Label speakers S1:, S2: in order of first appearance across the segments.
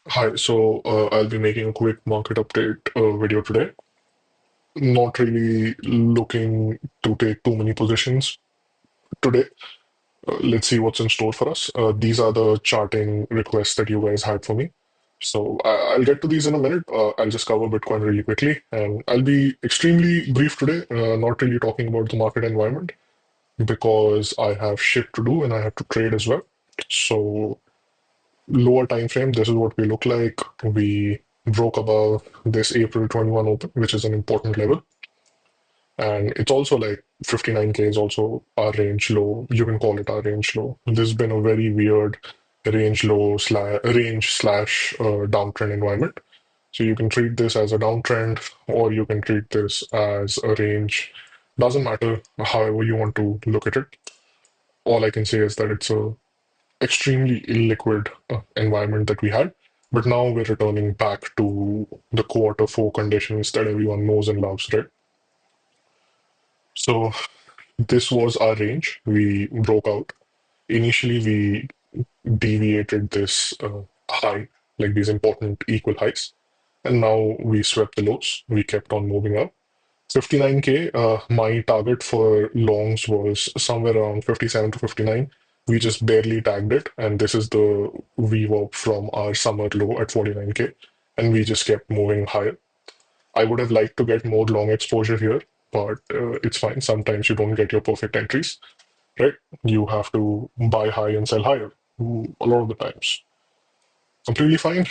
S1: Hi, I'll be making a quick market update video today. Not really looking to take too many positions today. Let's see what's in store for us. These are the charting requests that you guys had for me. I'll get to these in a minute. I'll just cover Bitcoin really quickly, and I'll be extremely brief today, not really talking about the market environment because I have shit to do and I have to trade as well. So lower time frame, this is what we look like. We broke above this April 21 open, which is an important level. And it's also like 59K is also our range low. You can call it our range low. This has been a very weird range slash downtrend environment. So you can treat this as a downtrend or you can treat this as a range. Doesn't matter however you want to look at it. All I can say is that it's a extremely illiquid environment that we had. But now we're returning back to the quarter four conditions that everyone knows and loves, right? So this was our range. We broke out. Initially, we deviated this high, like these important equal highs. And now we swept the lows. We kept on moving up. 59K, my target for longs was somewhere around 57 to 59. We just barely tagged it, and this is the VWAP from our summer low at 49K, and we just kept moving higher. I would have liked to get more long exposure here, but it's fine. Sometimes you don't get your perfect entries, right? You have to buy high and sell higher a lot of the times. Completely fine.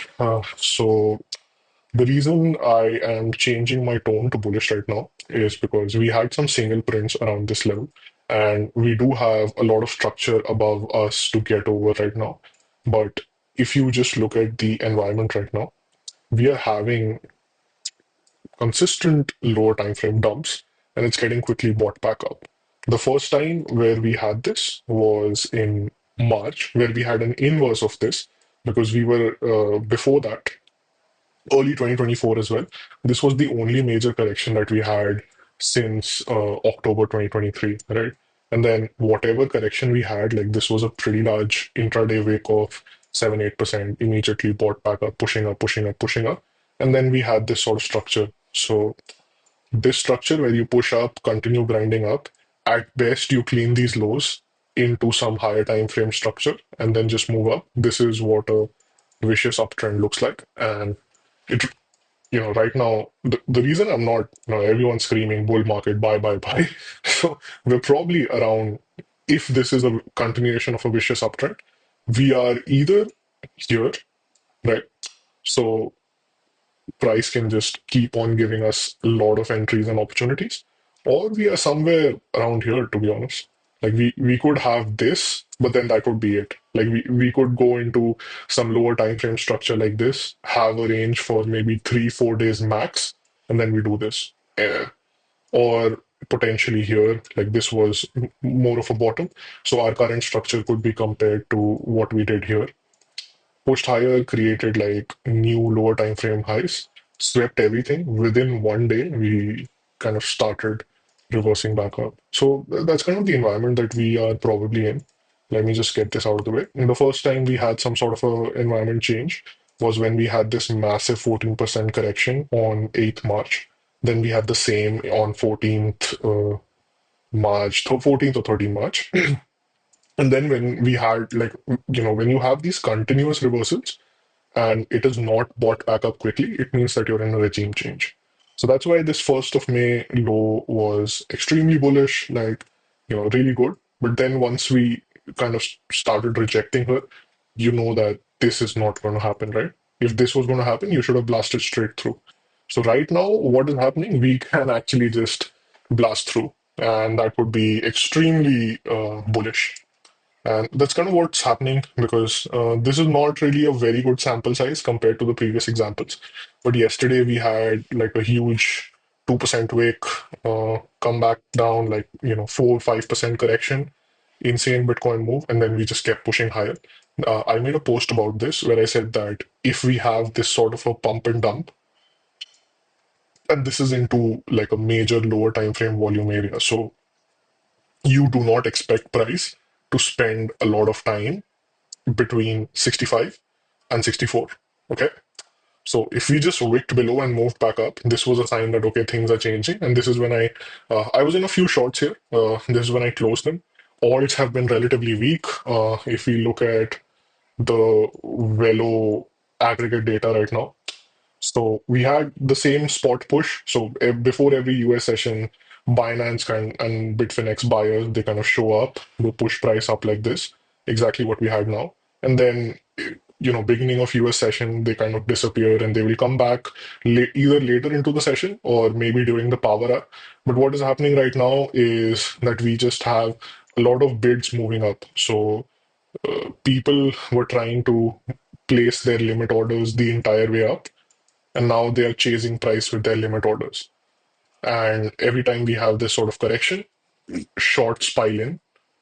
S1: The reason I am changing my tone to bullish right now is because we had some single prints around this level, and we do have a lot of structure above us to get over right now. But if you just look at the environment right now, we are having consistent lower time frame dumps, and it's getting quickly bought back up. The first time where we had this was in March, where we had an inverse of this because we were before that early 2024 as well. This was the only major correction that we had since October 2023, right? And then whatever correction we had, like this was a pretty large intraday wake of 7, 8%, immediately bought back up, pushing up, pushing up, pushing up. And then we had this sort of structure. So this structure where you push up, continue grinding up, at best you clean these lows into some higher time frame structure and then just move up. This is what a vicious uptrend looks like. And it right now, the reason I'm not, everyone's screaming bull market, buy, buy, buy. So we're probably around, if this is a continuation of a vicious uptrend, we are either here, right? So price can just keep on giving us a lot of entries and opportunities, or we are somewhere around here, to be honest. Like we could have this, but then that would be it. Like we could go into some lower time frame structure like this, have a range for maybe 3, 4 days max, and then we do this. Or potentially here, like this was more of a bottom. So our current structure could be compared to what we did here, pushed higher, created like new lower time frame highs, swept everything. Within one day, we kind of started reversing back up. So that's kind of the environment that we are probably in. Let me just get this out of the way. And the first time we had some sort of a environment change was when we had this massive 14% correction on 8th March. Then we had the same on 14th March, 14th or 13th March. And then when we had like, when you have these continuous reversals, and it is not bought back up quickly, it means that you're in a regime change. So that's why this 1st of May low was extremely bullish, like, really good. But then once we kind of started rejecting her, you know that this is not going to happen, right? If this was going to happen, you should have blasted straight through. So right now, what is happening? We can actually just blast through, and that would be extremely bullish. And that's kind of what's happening because this is not really a very good sample size compared to the previous examples. But yesterday we had like a huge 2% wake, come back down, like, 4, 5% correction, insane Bitcoin move, and then we just kept pushing higher. I made a post about this where I said that if we have this sort of a pump and dump, and this is into like a major lower time frame volume area. So you do not expect price to spend a lot of time between 65 and 64. Okay. So if we just wicked below and moved back up, this was a sign that okay, things are changing. And this is when I was in a few shorts here. This is when I closed them. Alts have been relatively weak. If we look at the Velo aggregate data right now, so we had the same spot push. So before every US session, Binance and Bitfinex buyers, they kind of show up, they push price up like this, exactly what we had now. And then, beginning of US session, they kind of disappear and they will come back either later into the session or maybe during the power up. But what is happening right now is that we just have a lot of bids moving up. So people were trying to place their limit orders the entire way up, and now they are chasing price with their limit orders. And every time we have this sort of correction, shorts pile in,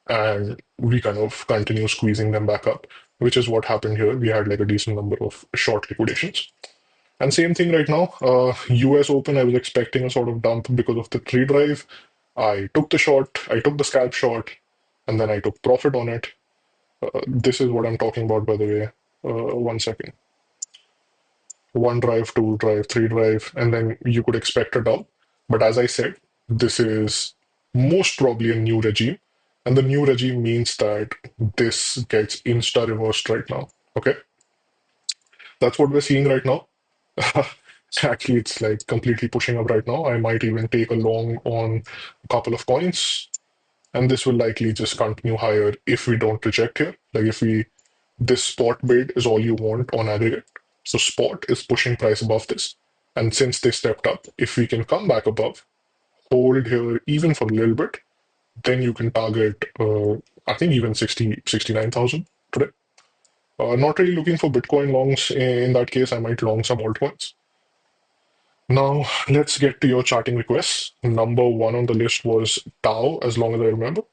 S1: and we kind of continue squeezing them back up, which is what happened here. We had like a decent number of short liquidations. And same thing right now. US Open, I was expecting a sort of dump because of the trade drive. I took the short, I took the scalp short, and then I took profit on it. This is what I'm talking about, by the way. 1 second. One drive, two drive, three drive, and then you could expect a dump. But as I said, this is most probably a new regime. And the new regime means that this gets insta reversed right now. Okay. That's what we're seeing right now. Actually, it's like completely pushing up right now. I might even take a long on a couple of coins, and this will likely just continue higher if we don't reject here. Like if we this spot bid is all you want on aggregate. So spot is pushing price above this. And since they stepped up, if we can come back above, hold here even for a little bit, then you can target, I think even 69,000 today. Not really looking for Bitcoin longs in that case. I might long some altcoins. Now, let's get to your charting requests. Number one on the list was Tau, as long as I remember.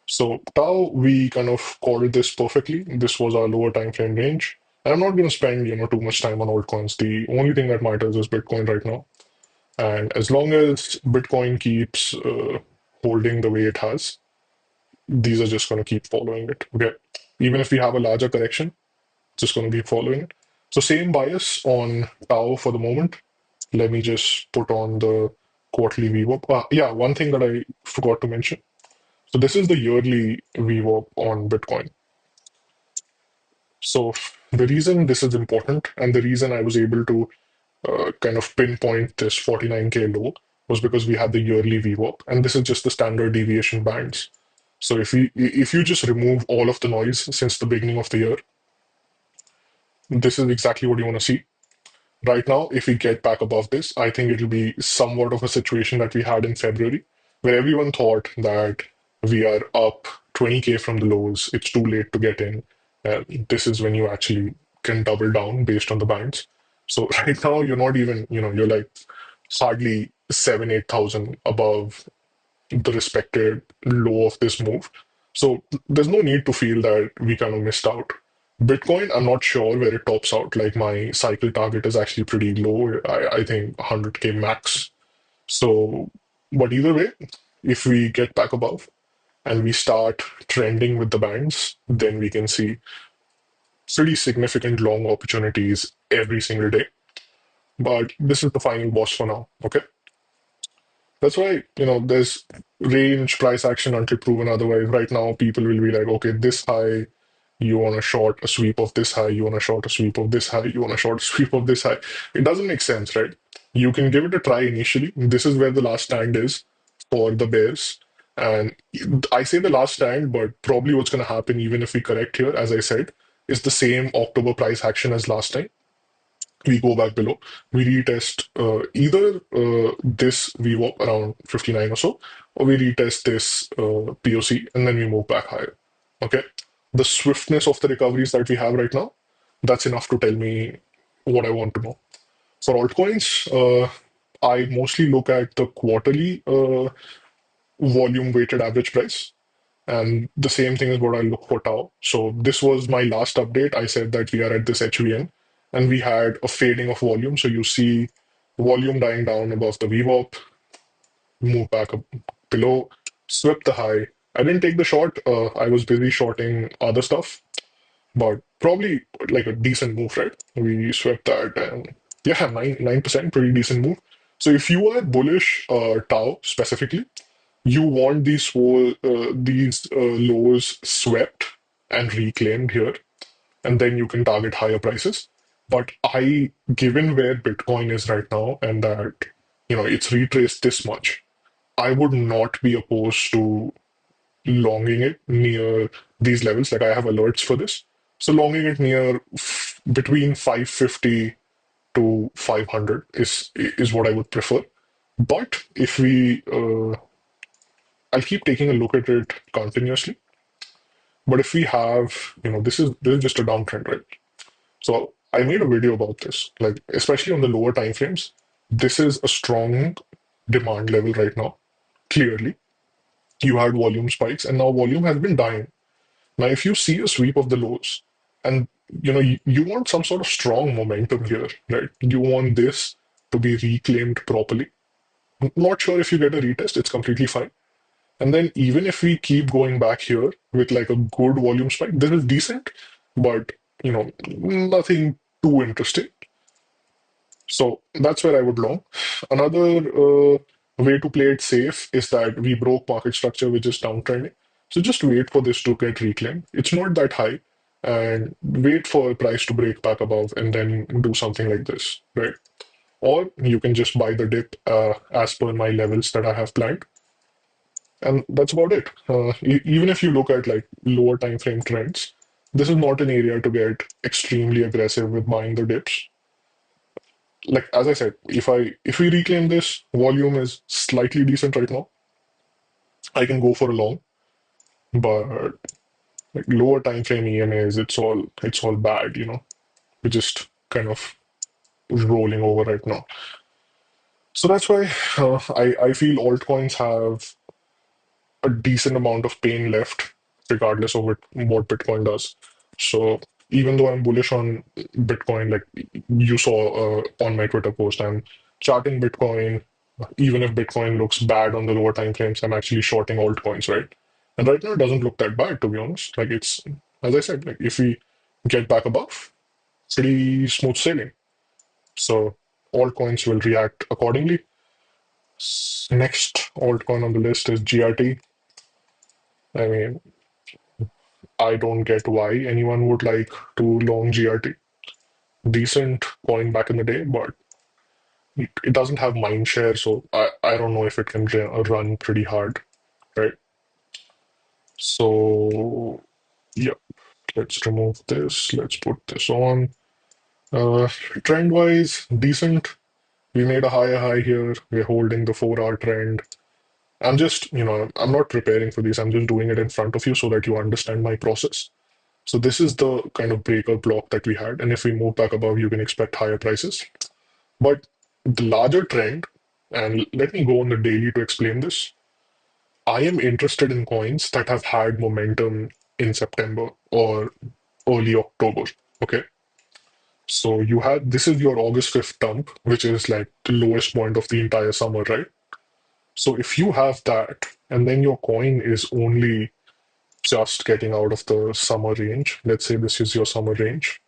S1: So Tau, we kind of called this perfectly. This was our lower time frame range. And I'm not going to spend, too much time on altcoins. The only thing that matters is Bitcoin right now. And as long as Bitcoin keeps holding the way it has, these are just going to keep following it. Okay. Even if we have a larger correction, just going to keep following it. So same bias on Tau for the moment. Let me just put on the quarterly VWAP. Yeah, one thing that I forgot to mention. So this is the yearly VWAP on Bitcoin. So the reason this is important and the reason I was able to kind of pinpoint this 49K low was because we had the yearly VWAP, and this is just the standard deviation bands. So if you just remove all of the noise since the beginning of the year, this is exactly what you want to see. Right now, if we get back above this, I think it'll be somewhat of a situation that we had in February, where everyone thought that we are up 20K from the lows, it's too late to get in. This is when you actually can double down based on the bands. So right now, you're not even, you're like hardly 7, 8,000 above the respected low of this move. So there's no need to feel that we kind of missed out. Bitcoin, I'm not sure where it tops out. Like my cycle target is actually pretty low. I think 100K max. So, but either way, if we get back above and we start trending with the bands, then we can see pretty significant long opportunities every single day. But this is the final boss for now. Okay. That's why, there's range price action until proven otherwise. Right now, people will be like, okay, this high, you want to short a sweep of this high, you want to short a sweep of this high, you want to short a sweep of this high. It doesn't make sense, right? You can give it a try initially. This is where the last stand is for the bears. And I say the last stand, but probably what's going to happen, even if we correct here, as I said, is the same October price action as last time. We go back below, we retest either this VWAP around 59 or so, or we retest this POC and then we move back higher. Okay. The swiftness of the recoveries that we have right now, that's enough to tell me what I want to know. For altcoins, I mostly look at the quarterly volume weighted average price. And the same thing is what I look for Tau. So this was my last update. I said that we are at this HVN and we had a fading of volume. So you see volume dying down above the VWAP, move back up below, swept the high. I didn't take the short. I was busy shorting other stuff, but probably like a decent move, right? We swept that, and yeah, 9%, pretty decent move. So if you are bullish Tau specifically, you want these lows swept and reclaimed here, and then you can target higher prices. But given where Bitcoin is right now, and that it's retraced this much, I would not be opposed to longing it near these levels. Like I have alerts for this. So longing it near between 550 to 500 is what I would prefer. But if I'll keep taking a look at it continuously. But if we have, this is just a downtrend, right? So I made a video about this, like especially on the lower time frames. This is a strong demand level right now. Clearly, you had volume spikes, and now volume has been dying. Now, if you see a sweep of the lows, and you want some sort of strong momentum here, right? You want this to be reclaimed properly. Not sure if you get a retest, it's completely fine. And then even if we keep going back here with like a good volume spike, this is decent, but nothing too interesting. So that's where I would long. Another way to play it safe is that we broke market structure, which is downtrending. So just wait for this to get reclaimed. It's not that high, and wait for price to break back above and then do something like this, right? Or you can just buy the dip as per my levels that I have planned. And that's about it. Even if you look at like lower time frame trends, this is not an area to get extremely aggressive with buying the dips. Like as I said, if we reclaim this, volume is slightly decent right now. I can go for a long, but like lower time frame EMAs, it's all bad. We're just kind of rolling over right now. So that's why I feel altcoins have a decent amount of pain left, regardless of what Bitcoin does. So even though I'm bullish on Bitcoin, like you saw on my Twitter post, I'm charting Bitcoin. Even if Bitcoin looks bad on the lower time frames, I'm actually shorting altcoins, right? And right now it doesn't look that bad, to be honest. Like it's, as I said, like if we get back above, pretty smooth sailing. So altcoins will react accordingly. Next altcoin on the list is GRT. I mean, I don't get why anyone would like to long GRT. Decent coin back in the day, but it doesn't have mind share, so I don't know if it can run pretty hard, right? So, yeah, let's remove this. Let's put this on. Uh, Trend wise, decent. We made a higher high here. We're holding the 4-hour trend. I'm just, I'm not preparing for this. I'm just doing it in front of you so that you understand my process. So this is the kind of breaker block that we had. And if we move back above, you can expect higher prices. But the larger trend, and let me go on the daily to explain this. I am interested in coins that have had momentum in September or early October. Okay. So you had this is your August 5th dump, which is like the lowest point of the entire summer, right? So if you have that, and then your coin is only just getting out of the summer range, let's say this is your summer range,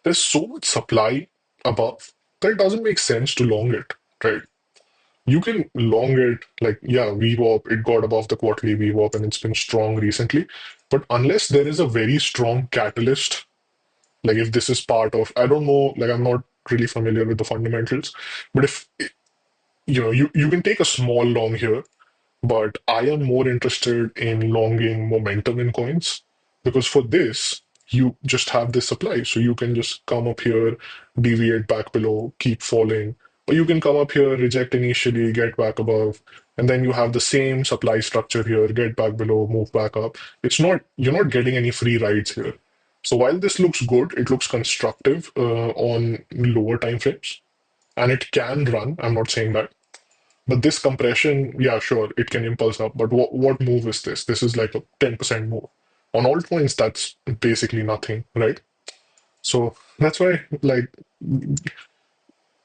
S1: there's so much supply above that it doesn't make sense to long it, right? You can long it like, yeah, VWAP, it got above the quarterly VWAP and it's been strong recently. But unless there is a very strong catalyst, like if this is part of, I don't know, like I'm not really familiar with the fundamentals, but if you can take a small long here, but I am more interested in longing momentum in coins because for this, you just have this supply. So you can just come up here, deviate back below, keep falling. Or you can come up here, reject initially, get back above, and then you have the same supply structure here, get back below, move back up. You're not getting any free rides here. So while this looks good, it looks constructive on lower time frames, and it can run. I'm not saying that. But this compression, yeah, sure, it can impulse up. But what move is this? This is like a 10% move. On altcoins, that's basically nothing, right? So that's why, like,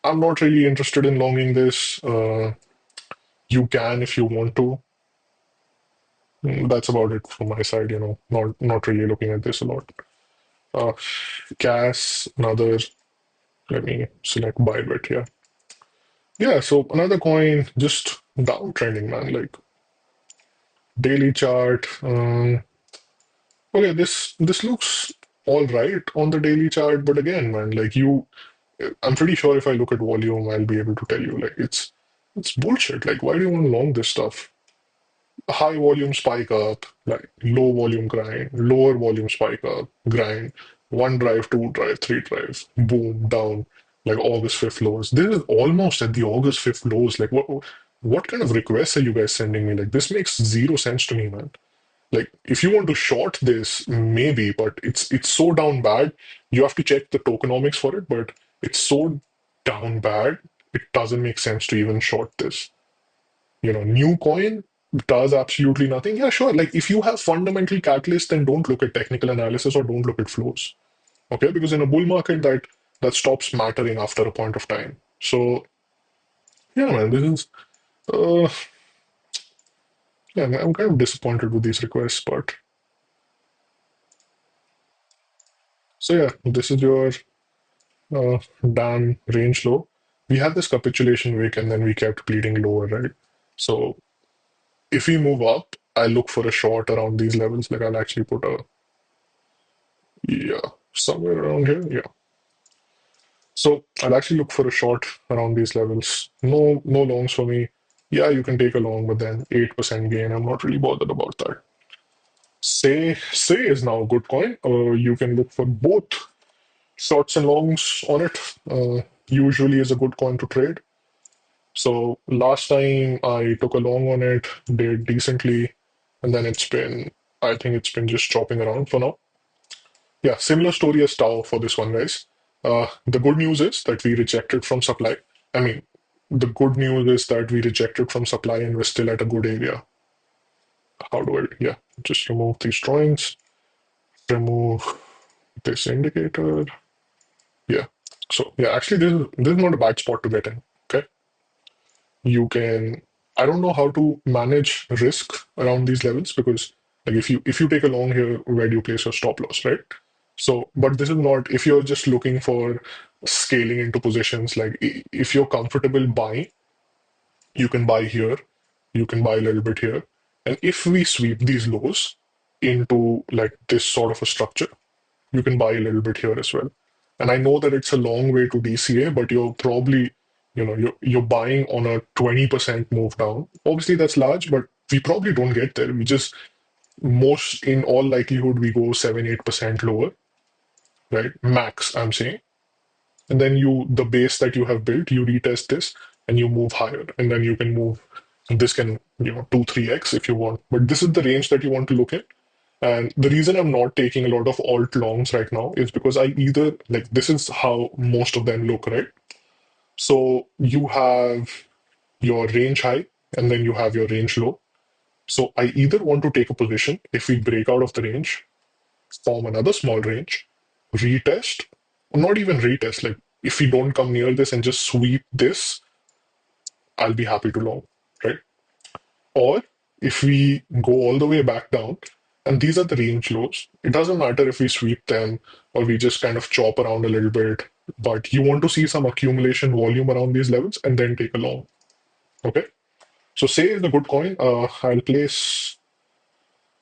S1: I'm not really interested in longing this. You can if you want to. That's about it from my side, not really looking at this a lot. Uh, CAS, another, let me select BUET here. Yeah, so another coin just downtrending, man. Like daily chart. Okay, this looks all right on the daily chart, but again, man, I'm pretty sure if I look at volume, I'll be able to tell you like it's bullshit. Like, why do you want to long this stuff? High volume spike up, like low volume grind, lower volume spike up, grind, one drive, two drive, three drive, boom, down, like August 5th lows. This is almost at the August 5th lows. Like, what kind of requests are you guys sending me? Like, this makes zero sense to me, man. Like, if you want to short this, maybe, but it's so down bad. You have to check the tokenomics for it, but it's so down bad, it doesn't make sense to even short this. New coin does absolutely nothing. Yeah, sure. Like if you have fundamental catalysts, then don't look at technical analysis or don't look at flows. Okay, because in a bull market, that stops mattering after a point of time. So yeah, man, this is uh yeah, I'm kind of disappointed with these requests, but so yeah, this is your Dan range low. We had this capitulation wick and then we kept bleeding lower, right? So if we move up, I look for a short around these levels. Like I'll actually put a yeah, somewhere around here. Yeah. So I'll actually look for a short around these levels. No, no longs for me. Yeah, you can take a long, but then 8% gain. I'm not really bothered about that. Say is now a good coin. You can look for both shorts and longs on it. Usually is a good coin to trade. So last time I took a long on it, did decently, and then I think it's been just chopping around for now. Yeah, similar story as Tau for this one, guys. The good news is that we rejected from supply. I mean, the good news is that we rejected from supply and we're still at a good area. How do I, yeah, just remove these drawings, remove this indicator. Yeah. So, yeah, actually, this is not a bad spot to get in. Okay. You can, I don't know how to manage risk around these levels because, like, if you take a long here, where do you place your stop loss, right? So, but this is not, if you're just looking for scaling into positions, like if you're comfortable buying, you can buy here, you can buy a little bit here. And if we sweep these lows into like this sort of a structure, you can buy a little bit here as well. And I know that it's a long way to DCA, but you're probably, you're buying on a 20% move down. Obviously, that's large, but we probably don't get there. We just, most in all likelihood, we go 7-8% lower, right? Max, I'm saying. And then the base that you have built, you retest this and you move higher. And then you can move, and this can, 2, 3x if you want. But this is the range that you want to look at. And the reason I'm not taking a lot of alt longs right now is because I either, like, this is how most of them look, right? So you have your range high and then you have your range low. So I either want to take a position if we break out of the range, form another small range, retest, or not even retest. Like if we don't come near this and just sweep this, I'll be happy to long, right? Or if we go all the way back down, and these are the range lows, it doesn't matter if we sweep them or we just kind of chop around a little bit, but you want to see some accumulation volume around these levels and then take a long. Okay. So say is a good coin. I'll place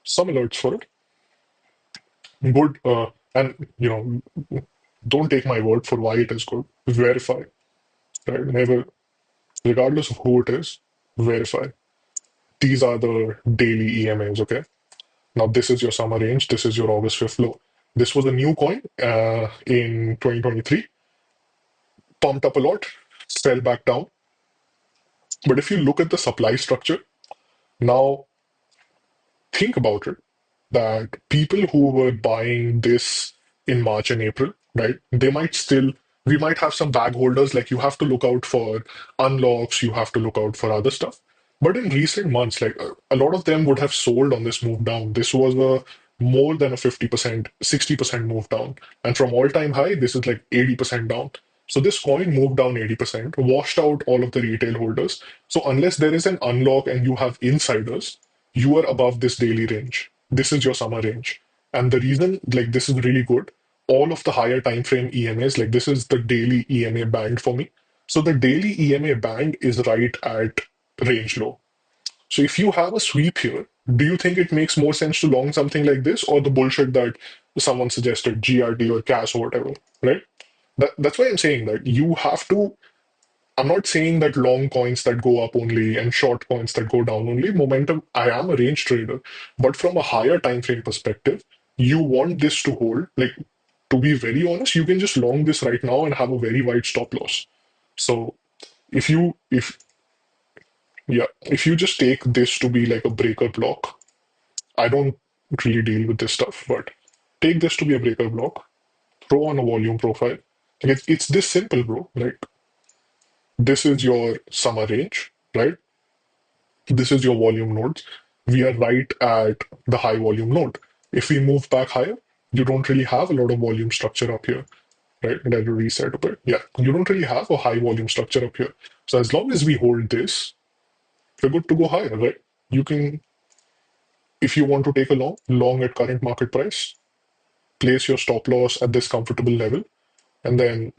S1: some alerts for it. Good. And don't take my word for why it is good. Verify. Right? Never, regardless of who it is, verify. These are the daily EMAs, okay? Now, this is your summer range. This is your August 5th low. This was a new coin in 2023, pumped up a lot, fell back down. But if you look at the supply structure, now think about it that people who were buying this in March and April, right? We might have some bag holders. Like you have to look out for unlocks, you have to look out for other stuff. But in recent months, like a lot of them would have sold on this move down. This was a more than a 50%, 60% move down. And from all time high, this is like 80% down. So this coin moved down 80%, washed out all of the retail holders. So unless there is an unlock and you have insiders, you are above this daily range. This is your summer range. And the reason, like, this is really good, all of the higher time frame EMAs, like, this is the daily EMA band for me. So the daily EMA band is right at range low. So if you have a sweep here, do you think it makes more sense to long something like this or the bullshit that someone suggested, GRT or CAS or whatever, right? That's why I'm saying that you have to. I'm not saying that long coins that go up only and short coins that go down only. Momentum, I am a range trader, but from a higher time frame perspective, you want this to hold. Like, to be very honest, you can just long this right now and have a very wide stop loss. So if yeah, if you just take this to be like a breaker block, I don't really deal with this stuff, but take this to be a breaker block, throw on a volume profile. Like it's this simple, bro. Like this is your summer range, right? This is your volume nodes. We are right at the high volume node. If we move back higher, you don't really have a lot of volume structure up here, right? Did I reset a bit? Yeah, you don't really have a high volume structure up here. So as long as we hold this, we're good to go higher, right? You can, if you want to take a long at current market price, place your stop loss at this comfortable level, and then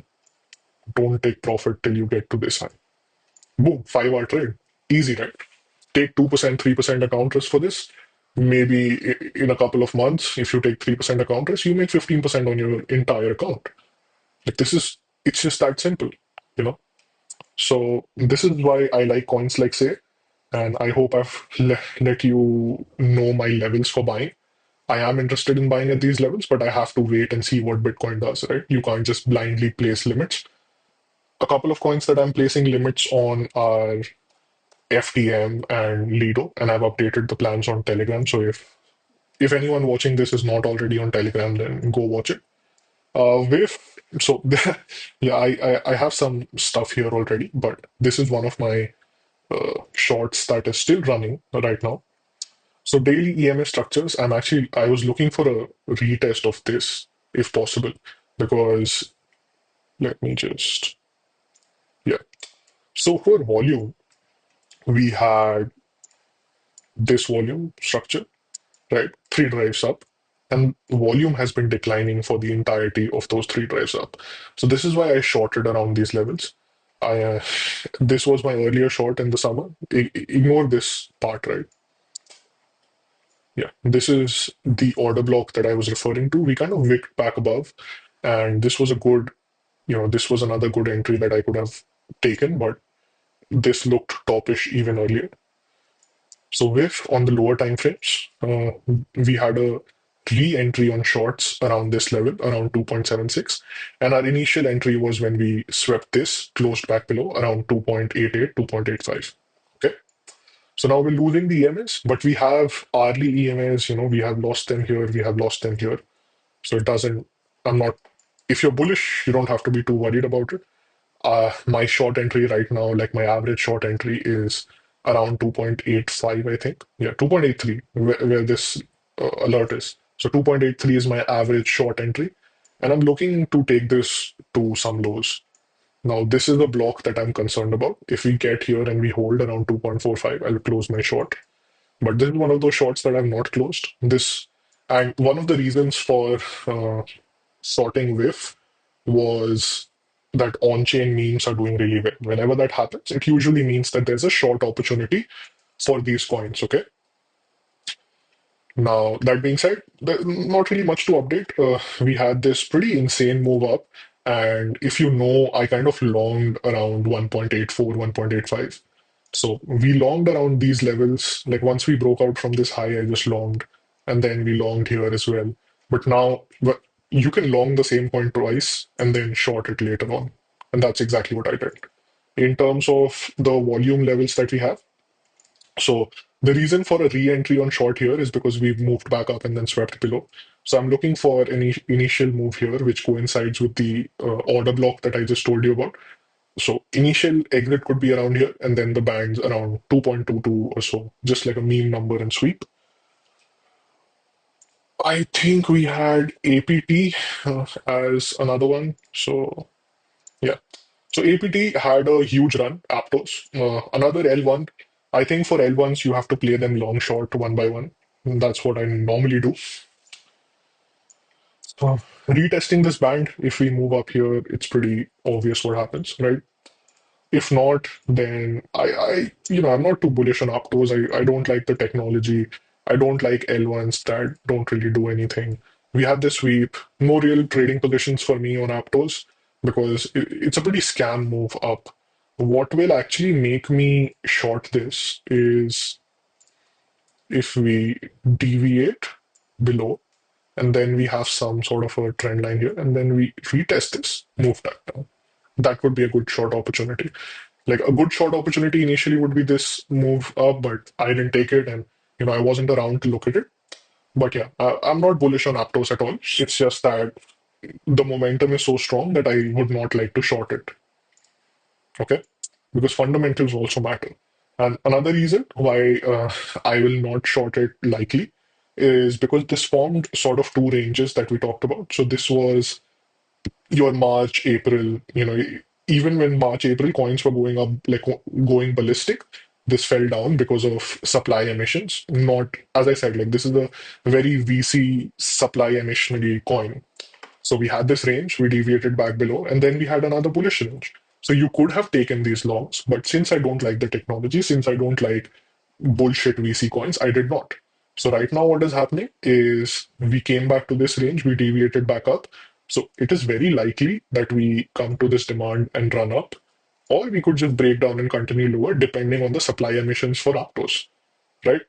S1: don't take profit till you get to this high. Boom, 5 hour trade. Easy, right? Take 2%, 3% account risk for this. Maybe in a couple of months, if you take 3% account risk, you make 15% on your entire account. Like it's just that simple, you know? So this is why I like coins like Say, and I hope I've let you know my levels for buying. I am interested in buying at these levels, but I have to wait and see what Bitcoin does, right? You can't just blindly place limits. A couple of coins that I'm placing limits on are FTM and Lido, and I've updated the plans on Telegram. So if anyone watching this is not already on Telegram, then go watch it. With so yeah, I have some stuff here already, but this is one of my shorts that is still running right now. So daily EMA structures, I was looking for a retest of this if possible, because let me just yeah. So for volume, we had this volume structure, right? Three drives up, and volume has been declining for the entirety of those three drives up. So this is why I shorted around these levels. I This was my earlier short in the summer. Ignore this part, right? Yeah, this is the order block that I was referring to. We kind of wicked back above, and this was a good, this was another good entry that I could have taken, but this looked topish even earlier. So with on the lower time frames, we had a re-entry on shorts around this level, around 2.76. And our initial entry was when we swept this, closed back below around 2.88, 2.85. Okay. So now we're losing the EMAs, but we have hourly EMAs, we have lost them here, we have lost them here. So it doesn't, I'm not, if you're bullish, you don't have to be too worried about it. My short entry right now, like my average short entry is around 2.85, I think. Yeah, 2.83, where this alert is. So 2.83 is my average short entry. And I'm looking to take this to some lows. Now, this is a block that I'm concerned about. If we get here and we hold around 2.45, I'll close my short. But this is one of those shorts that I've not closed. And one of the reasons for sorting with was that on-chain memes are doing really well. Whenever that happens, it usually means that there's a short opportunity for these coins. Okay. Now, that being said, not really much to update. We had this pretty insane move up. And if you know, I kind of longed around 1.84, 1.85. So we longed around these levels. Like once we broke out from this high, I just longed. And then we longed here as well. But now you can long the same coin twice and then short it later on. And that's exactly what I did. In terms of the volume levels that we have, so the reason for a re-entry on short here is because we've moved back up and then swept below. So I'm looking for any initial move here, which coincides with the order block that I just told you about. So initial exit could be around here, and then the bands around 2.22 or so, just like a mean number and sweep. I think we had APT as another one. So yeah. So APT had a huge run, Aptos, another L1. I think for L1s, you have to play them long short one by one. And that's what I normally do. So retesting this band, if we move up here, it's pretty obvious what happens, right? If not, then I'm not too bullish on Aptos. I don't like the technology. I don't like L1s that don't really do anything. We have this sweep, no real trading positions for me on Aptos because it's a pretty scam move up. What will actually make me short this is if we deviate below and then we have some sort of a trend line here, and then we retest this, move that down. That would be a good short opportunity. Like a good short opportunity initially would be this move up, but I didn't take it, and I wasn't around to look at it. But yeah, I'm not bullish on Aptos at all. It's just that the momentum is so strong that I would not like to short it. Okay, because fundamentals also matter. And another reason why I will not short it likely is because this formed sort of two ranges that we talked about. So this was your March, April, even when March, April coins were going up, like going ballistic, this fell down because of supply emissions. Not, as I said, like this is a very VC supply emissionary coin. So we had this range, we deviated back below, and then we had another bullish range. So you could have taken these longs, but since I don't like the technology, since I don't like bullshit VC coins, I did not. So right now, what is happening is we came back to this range, we deviated back up. So it is very likely that we come to this demand and run up, or we could just break down and continue lower, depending on the supply emissions for Aptos, right?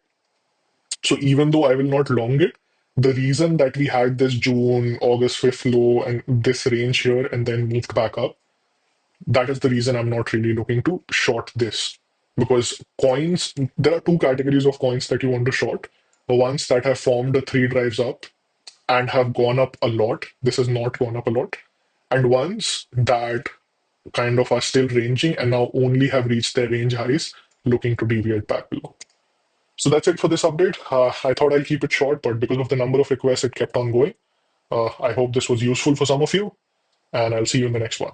S1: So even though I will not long it, the reason that we had this June, August 5th low and this range here and then moved back up, that is the reason I'm not really looking to short this. Because coins, there are two categories of coins that you want to short. The ones that have formed the three drives up and have gone up a lot. This has not gone up a lot. And ones that kind of are still ranging and now only have reached their range highs, looking to deviate back below. So that's it for this update. I thought I'll keep it short, but because of the number of requests, it kept on going. I hope this was useful for some of you, and I'll see you in the next one.